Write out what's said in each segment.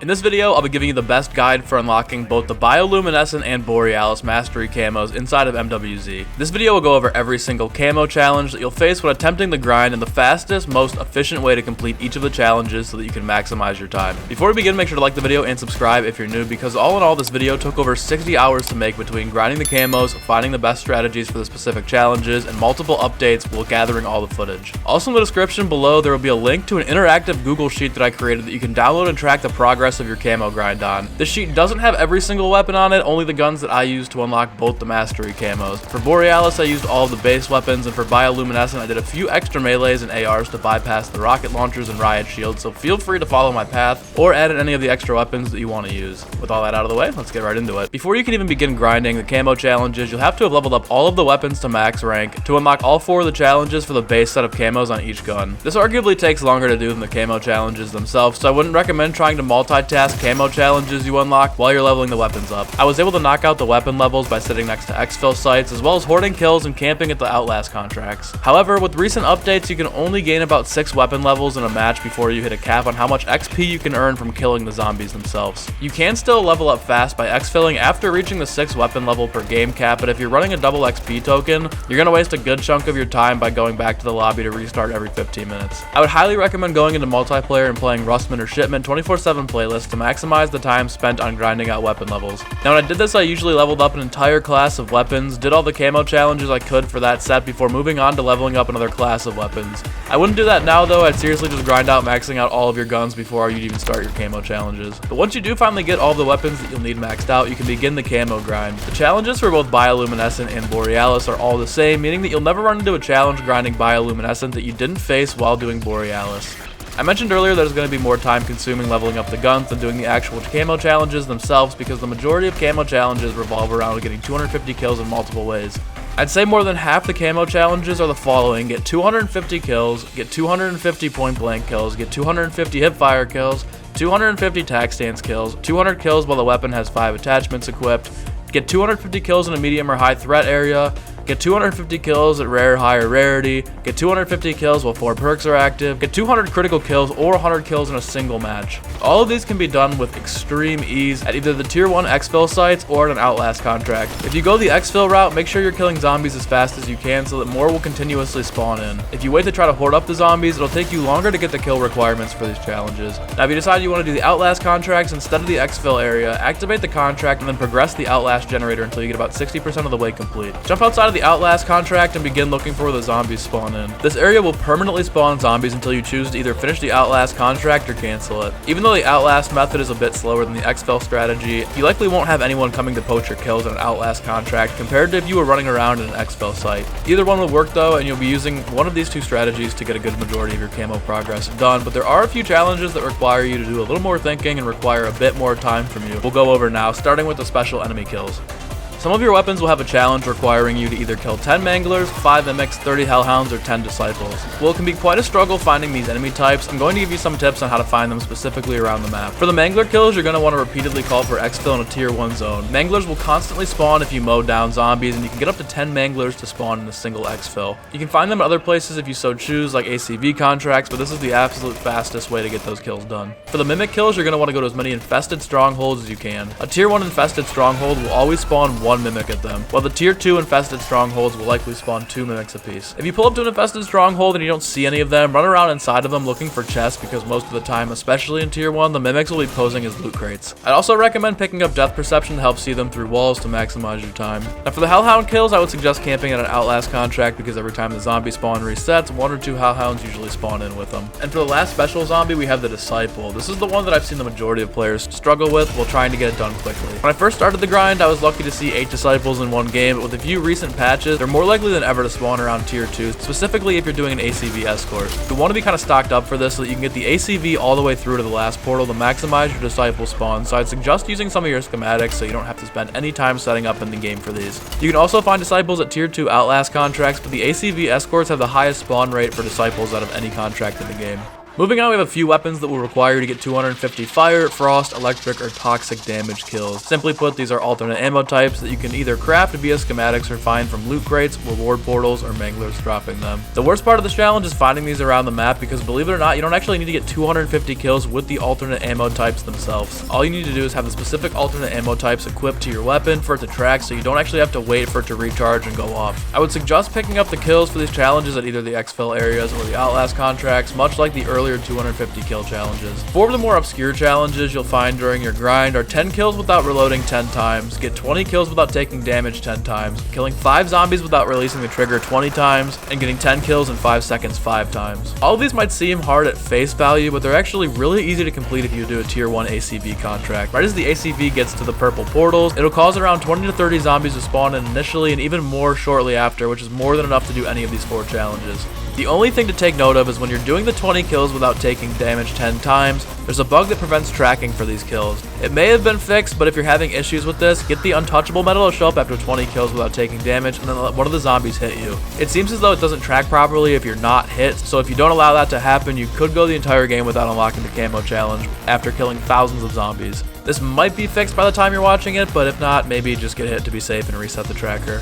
In this video, I'll be giving you the best guide for unlocking both the Bioluminescent and Borealis Mastery Camos inside of MWZ. This video will go over every single camo challenge that you'll face when attempting the grind and the fastest, most efficient way to complete each of the challenges so that you can maximize your time. Before we begin, make sure to like the video and subscribe if you're new, because all in all, this video took over 60 hours to make between grinding the camos, finding the best strategies for the specific challenges, and multiple updates while gathering all the footage. Also in the description below, there will be a link to an interactive Google Sheet that I created that you can download and track the progress of your camo grind on. This sheet doesn't have every single weapon on it, only the guns that I used to unlock both the mastery camos. For Borealis, I used all of the base weapons, and for Bioluminescent, I did a few extra melees and ARs to bypass the rocket launchers and riot shields, so feel free to follow my path or add in any of the extra weapons that you want to use. With all that out of the way, let's get right into it. Before you can even begin grinding the camo challenges, you'll have to have leveled up all of the weapons to max rank to unlock all 4 of the challenges for the base set of camos on each gun. This arguably takes longer to do than the camo challenges themselves, so I wouldn't recommend trying to multitask camo challenges you unlock while you're leveling the weapons up. I was able to knock out the weapon levels by sitting next to exfil sites, as well as hoarding kills and camping at the Outlast contracts. However, with recent updates, you can only gain about 6 weapon levels in a match before you hit a cap on how much XP you can earn from killing the zombies themselves. You can still level up fast by exfilling after reaching the 6 weapon level per game cap, but if you're running a double XP token, you're gonna waste a good chunk of your time by going back to the lobby to restart every 15 minutes. I would highly recommend going into multiplayer and playing Rustman or Shipment 24/7 playlists to maximize the time spent on grinding out weapon levels. Now when I did this, I usually leveled up an entire class of weapons, did all the camo challenges I could for that set before moving on to leveling up another class of weapons. I wouldn't do that now though. I'd seriously just grind out maxing out all of your guns before you'd even start your camo challenges. But once you do finally get all the weapons that you'll need maxed out, you can begin the camo grind. The challenges for both Bioluminescent and Borealis are all the same, meaning that you'll never run into a challenge grinding Bioluminescent that you didn't face while doing Borealis. I mentioned earlier that it's going to be more time consuming leveling up the guns than doing the actual camo challenges themselves, because the majority of camo challenges revolve around getting 250 kills in multiple ways. I'd say more than half the camo challenges are the following: get 250 kills, get 250 point blank kills, get 250 hip fire kills, 250 tac stance kills, 200 kills while the weapon has 5 attachments equipped, get 250 kills in a medium or high threat area, get 250 kills at rare, high, or rarity, get 250 kills while 4 perks are active, get 200 critical kills or 100 kills in a single match. All of these can be done with extreme ease at either the tier 1 exfil sites or at an Outlast contract. If you go the exfil route, make sure you're killing zombies as fast as you can so that more will continuously spawn in. If you wait to try to hoard up the zombies, it'll take you longer to get the kill requirements for these challenges. Now if you decide you want to do the Outlast contracts instead of the exfil area, activate the contract and then progress the Outlast generator until you get about 60% of the way complete. Jump outside of the Outlast contract and begin looking for where the zombies spawn in. This area will permanently spawn zombies until you choose to either finish the Outlast contract or cancel it. Even though the Outlast method is a bit slower than the exfil strategy, you likely won't have anyone coming to poach your kills in an Outlast contract compared to if you were running around in an exfil site. Either one will work though, and you'll be using one of these 2 strategies to get a good majority of your camo progress done, but there are a few challenges that require you to do a little more thinking and require a bit more time from you. We'll go over now, starting with the special enemy kills. Some of your weapons will have a challenge requiring you to either kill 10 manglers, 5 mimics, 30 hellhounds, or 10 disciples. While it can be quite a struggle finding these enemy types, I'm going to give you some tips on how to find them specifically around the map. For the mangler kills, you're going to want to repeatedly call for exfil in a tier 1 zone. Manglers will constantly spawn if you mow down zombies, and you can get up to 10 manglers to spawn in a single exfil. You can find them at other places if you so choose, like ACV contracts, but this is the absolute fastest way to get those kills done. For the mimic kills, you're going to want to go to as many infested strongholds as you can. A tier 1 infested stronghold will always spawn 1 mimic at them, while the tier 2 infested strongholds will likely spawn 2 mimics apiece. If you pull up to an infested stronghold and you don't see any of them, run around inside of them looking for chests, because most of the time, especially in tier 1, the mimics will be posing as loot crates. I'd also recommend picking up depth perception to help see them through walls to maximize your time. Now for the hellhound kills, I would suggest camping at an Outlast contract, because every time the zombie spawn resets, 1 or 2 hellhounds usually spawn in with them. And for the last special zombie, we have the disciple. This is the one that I've seen the majority of players struggle with while trying to get it done quickly. When I first started the grind, I was lucky to see 8 disciples in one game, but with a few recent patches, they're more likely than ever to spawn around tier 2, specifically if you're doing an ACV escort. You want to be kind of stocked up for this so that you can get the ACV all the way through to the last portal to maximize your disciple spawn, so I'd suggest using some of your schematics so you don't have to spend any time setting up in the game for these. You can also find disciples at tier 2 Outlast contracts, but the ACV escorts have the highest spawn rate for disciples out of any contract in the game. Moving on, we have a few weapons that will require you to get 250 fire, frost, electric, or toxic damage kills. Simply put, these are alternate ammo types that you can either craft via schematics or find from loot crates, reward portals, or manglers dropping them. The worst part of this challenge is finding these around the map because, believe it or not, you don't actually need to get 250 kills with the alternate ammo types themselves. All you need to do is have the specific alternate ammo types equipped to your weapon for it to track, so you don't actually have to wait for it to recharge and go off. I would suggest picking up the kills for these challenges at either the exfil areas or the Outlast contracts, much like the earlier 250 kill challenges. 4 of the more obscure challenges you'll find during your grind are 10 kills without reloading 10 times, get 20 kills without taking damage 10 times, killing 5 zombies without releasing the trigger 20 times, and getting 10 kills in 5 seconds 5 times. All of these might seem hard at face value, but they're actually really easy to complete if you do a tier 1 ACV contract. Right as the ACV gets to the purple portals, it'll cause around 20 to 30 zombies to spawn in initially and even more shortly after, which is more than enough to do any of these 4 challenges. The only thing to take note of is when you're doing the 20 kills without taking damage 10 times, there's a bug that prevents tracking for these kills. It may have been fixed, but if you're having issues with this, get the untouchable medal to show up after 20 kills without taking damage, and then let one of the zombies hit you. It seems as though it doesn't track properly if you're not hit, so if you don't allow that to happen, you could go the entire game without unlocking the camo challenge after killing thousands of zombies. This might be fixed by the time you're watching it, but if not, maybe just get hit to be safe and reset the tracker.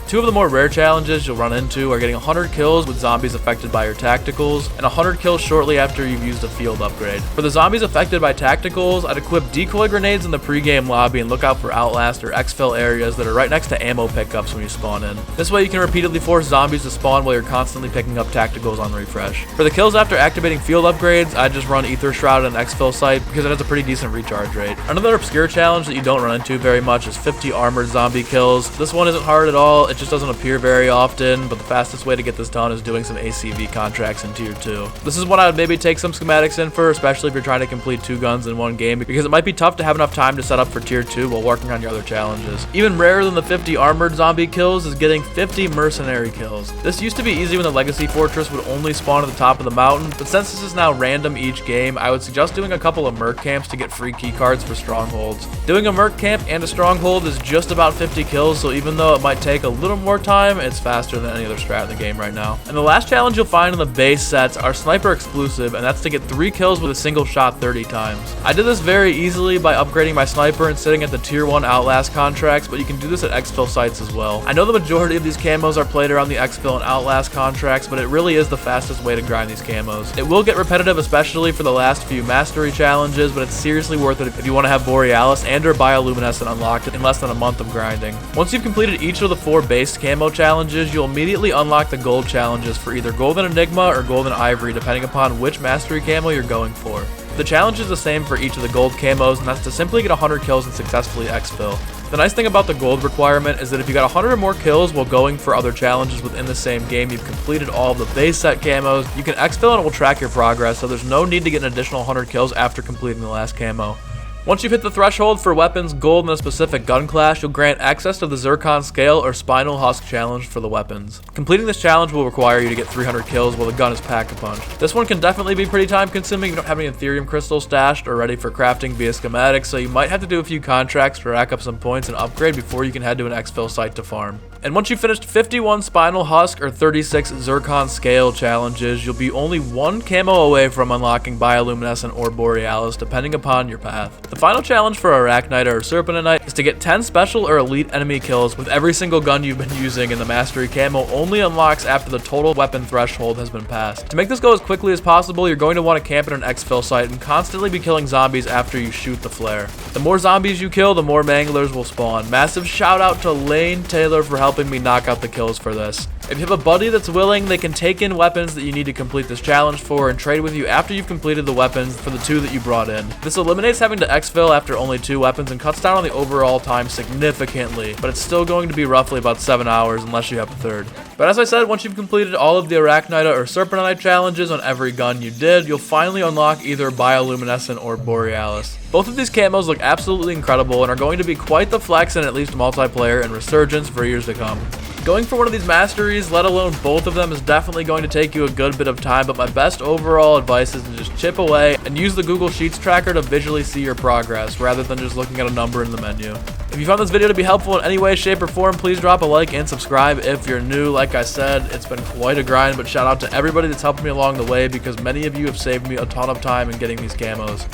2 of the more rare challenges you'll run into are getting 100 kills with zombies affected by your tacticals, and 100 kills shortly after you've used a field upgrade. For the zombies affected by tacticals, I'd equip decoy grenades in the pre-game lobby and look out for Outlast or exfil areas that are right next to ammo pickups when you spawn in. This way you can repeatedly force zombies to spawn while you're constantly picking up tacticals on refresh. For the kills after activating field upgrades, I'd just run Ether Shroud at an exfil site because it has a pretty decent recharge rate. Another obscure challenge that you don't run into very much is 50 armored zombie kills. This one isn't hard at all, it just doesn't appear very often, but the fastest way to get this done is doing some ACV contracts in tier 2. This is one I would maybe take some schematics in for, especially if you're trying to complete 2 guns in one game, because it might be tough to have enough time to set up for tier 2 while working on your other challenges. Even rarer than the 50 armored zombie kills is getting 50 mercenary kills. This used to be easy when the Legacy Fortress would only spawn at the top of the mountain, but since this is now random each game, I would suggest doing a couple of merc camps to get free keycards for strongholds. Doing a merc camp and a stronghold is just about 50 kills, so even though it might take a little more time, it's faster than any other strat in the game right now. And the last challenge you'll find in the base sets are sniper exclusive, and that's to get 3 kills with a single shot 30 times. I did this very easily by upgrading my sniper and sitting at the tier 1 Outlast contracts, but you can do this at exfil sites as well. I know the majority of these camos are played around the exfil and Outlast contracts, but it really is the fastest way to grind these camos. It will get repetitive, especially for the last few mastery challenges, but it's seriously worth it if you want to have Borealis and or Bioluminescent unlocked in less than a month of grinding. Once you've completed each of the 4 base camo challenges, you'll immediately unlock the gold challenges for either golden Enigma or golden Ivory, depending upon which mastery camo you're going for. The challenge is the same for each of the gold camos, and that's to simply get 100 kills and successfully exfil. The nice thing about the gold requirement is that if you got 100 or more kills while going for other challenges within the same game, you've completed all of the base set camos, you can exfil and it will track your progress, so there's no need to get an additional 100 kills after completing the last camo. Once you've hit the threshold for weapons gold in a specific gun class, you'll grant access to the Zircon scale or Spinal Husk challenge for the weapons. Completing this challenge will require you to get 300 kills while the gun is pack-a-punch. This one can definitely be pretty time consuming if you don't have any Ethereum crystals stashed or ready for crafting via schematics, so you might have to do a few contracts to rack up some points and upgrade before you can head to an exfil site to farm. And once you've finished 51 Spinal Husk or 36 Zircon Scale challenges, you'll be only 1 camo away from unlocking Bioluminescent or Borealis, depending upon your path. The final challenge for Arachnid or Serpentinite is to get 10 special or elite enemy kills with every single gun you've been using, and the Mastery Camo only unlocks after the total weapon threshold has been passed. To make this go as quickly as possible, you're going to want to camp at an exfil site and constantly be killing zombies after you shoot the flare. The more zombies you kill, the more manglers will spawn. Massive shout out to Lane Taylor for helping me knock out the kills for this. If you have a buddy that's willing, they can take in weapons that you need to complete this challenge for and trade with you after you've completed the weapons for the 2 that you brought in. This eliminates having to exfil after only 2 weapons and cuts down on the overall time significantly, but it's still going to be roughly about 7 hours unless you have a third. But as I said, once you've completed all of the Arachnid or Serpentinite challenges on every gun you did, you'll finally unlock either Bioluminescent or Borealis. Both of these camos look absolutely incredible and are going to be quite the flex in at least multiplayer and Resurgence for years to come. Going for one of these masteries, let alone both of them, is definitely going to take you a good bit of time, but my best overall advice is to just chip away and use the Google Sheets tracker to visually see your progress, rather than just looking at a number in the menu. If you found this video to be helpful in any way, shape, or form, please drop a like and subscribe if you're new. Like I said, it's been quite a grind, but shout out to everybody that's helped me along the way, because many of you have saved me a ton of time in getting these camos.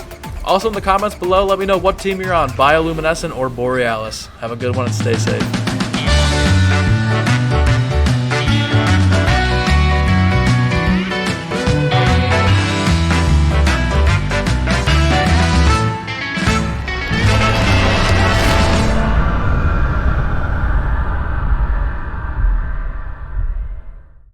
Also in the comments below, let me know what team you're on, Bioluminescent or Borealis. Have a good one and stay safe.